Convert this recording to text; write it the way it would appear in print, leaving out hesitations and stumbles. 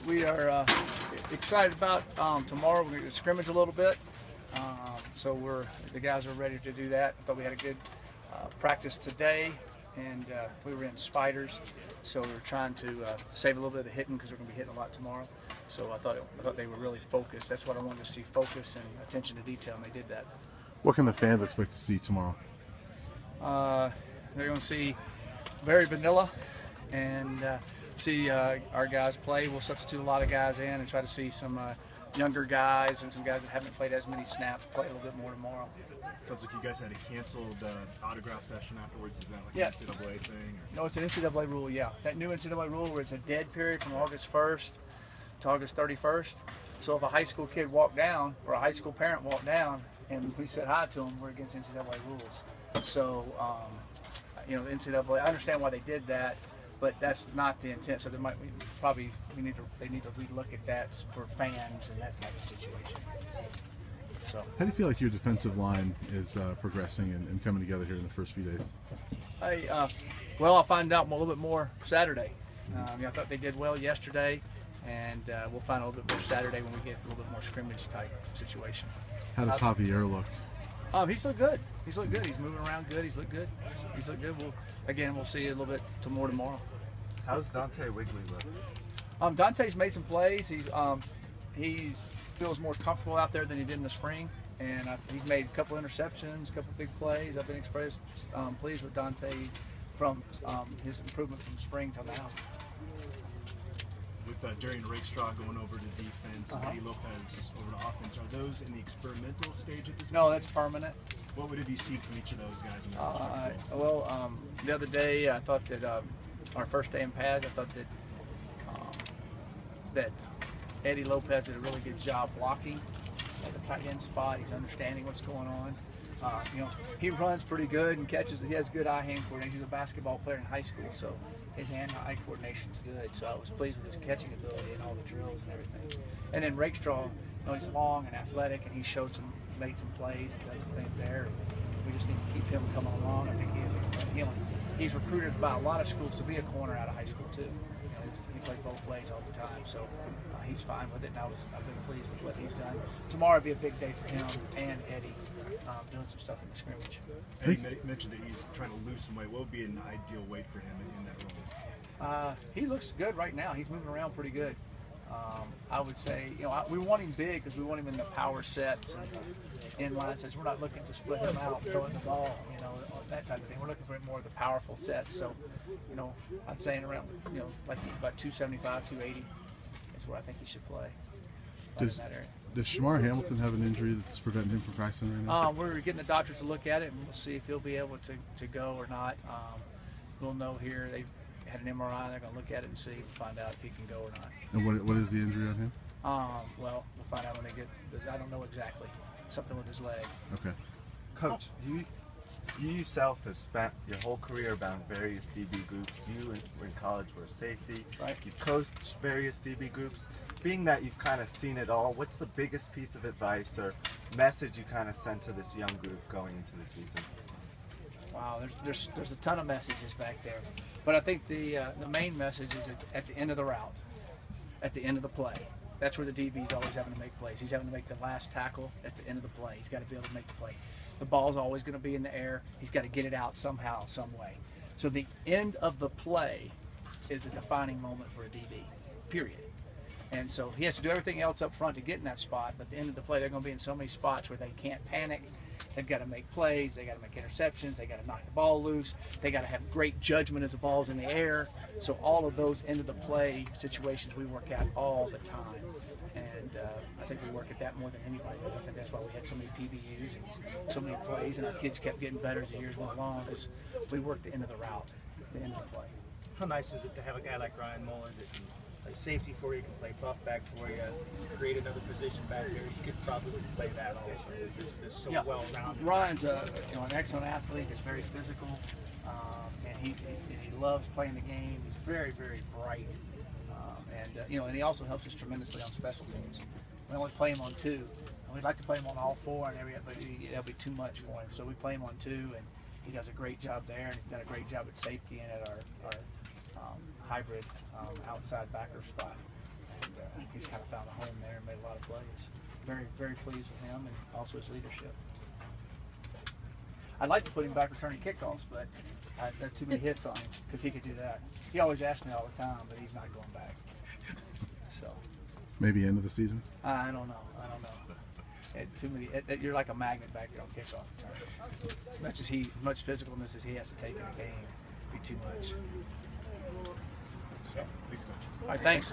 we are excited about tomorrow. We're going to scrimmage a little bit, so the guys are ready to do that. I thought we had a good practice today, and we were in spiders, so we were trying to save a little bit of the hitting because we're going to be hitting a lot tomorrow. So I thought they were really focused. That's what I wanted to see: focus and attention to detail, and they did that. What can the fans expect to see tomorrow? They're going to see very vanilla and see our guys play. We'll substitute a lot of guys in and try to see some younger guys and some guys that haven't played as many snaps play a little bit more tomorrow. Sounds like you guys had a canceled autograph session afterwards. Is that like an NCAA thing? Or? No, it's an NCAA rule, yeah. That new NCAA rule where it's a dead period from August 1st to August 31st. So if a high school kid walked down or a high school parent walked down and we said hi to them, we're against NCAA rules. So, the NCAA, I understand why they did that, but that's not the intent. So they need to relook at that for fans and that type of situation. So, how do you feel like your defensive line is progressing and coming together here in the first few days? I'll find out a little bit more Saturday. I thought they did well yesterday, and we'll find a little bit more Saturday when we get a little bit more scrimmage type situation. How does Javier look? He's looked good. He's looked good. He's moving around good. He's looked good. We'll see a little bit more tomorrow. How's Dante Wigley look? Dante's made some plays. He feels more comfortable out there than he did in the spring, and he's made a couple interceptions, a couple big plays. I've been pleased with Dante from his improvement from spring till now. With Darian Rakestraw going over to defense and Eddie Lopez over to offense, are those in the experimental stage at this point? No, that's permanent. What would have you seen from each of those guys? In The other day I thought that our first day in pads, I thought that Eddie Lopez did a really good job blocking at the tight end spot. He's understanding what's going on. He runs pretty good and catches. He has good eye-hand coordination. He's a basketball player in high school, so his hand-eye coordination's good. So I was pleased with his catching ability and all the drills and everything. And then Rakestraw, he's long and athletic, and he made some plays and done some things there. And we just need to keep him coming along. I think he's recruited by a lot of schools to be a corner out of high school too. He played both ways all the time, so he's fine with it. And I've been pleased with what he's done. Tomorrow will be a big day for him and Eddie, doing some stuff in the scrimmage. Eddie mentioned that he's trying to lose some weight. What would be an ideal weight for him in that role? He looks good right now. He's moving around pretty good. I would say, we want him big because we want him in the power sets and inline sets. We're not looking to split him out, throwing the ball, that type of thing. We're looking for more of the powerful sets. So, I'm saying around, like about 275, 280 is where I think he should play. In that area. Does Shamar Hamilton have an injury that's preventing him from practicing right now? We're getting the doctors to look at it, and we'll see if he'll be able to go or not. We'll know here. They've had an MRI. They're going to look at it and see, find out if he can go or not. And what is the injury on him? We'll find out when they get. I don't know exactly. Something with his leg. Okay. Coach, you yourself have spent your whole career around various DB groups. You in college were a safety. Right. You've coached various DB groups. Being that you've kind of seen it all, what's the biggest piece of advice or message you kind of send to this young group going into the season? Wow, there's a ton of messages back there, but I think the main message is at the end of the route, at the end of the play. That's where the DB's always having to make plays. He's having to make the last tackle at the end of the play. He's got to be able to make the play. The ball's always going to be in the air. He's got to get it out somehow, some way. So the end of the play is the defining moment for a DB, period. And so he has to do everything else up front to get in that spot, but at the end of the play, they're going to be in so many spots where they can't panic. They've got to make plays. They got to make interceptions. They got to knock the ball loose. They got to have great judgment as the ball's in the air. So all of those end of the play situations we work at all the time. And I think we work at that more than anybody else. I think that's why we had so many PBUs and so many plays, and our kids kept getting better as the years went along because we worked the end of the route, the end of the play. How nice is it to have a guy like Ryan Mullen that can play safety for you, can play buff back for you, create another position back there? You could probably play that also. It's so well rounded. Ryan's an excellent athlete. He's very physical, and he loves playing the game. He's very, very bright, and he also helps us tremendously on special teams. We only play him on two. And we'd like to play him on all four, but that'll be too much for him. So we play him on two, and he does a great job there, and he's done a great job at safety and at our hybrid outside backer spot. And he's kind of found a home there and made a lot of plays. Very, very pleased with him and also his leadership. I'd like to put him back returning kickoffs, but there are too many hits on him because he could do that. He always asks me all the time, but he's not going back. So Maybe end of the season. I don't know. Too many. You're like a magnet back there on kickoff returns. As much physicalness as he has to take in a game, it'd be too much. So, thanks, Coach. All right, thanks.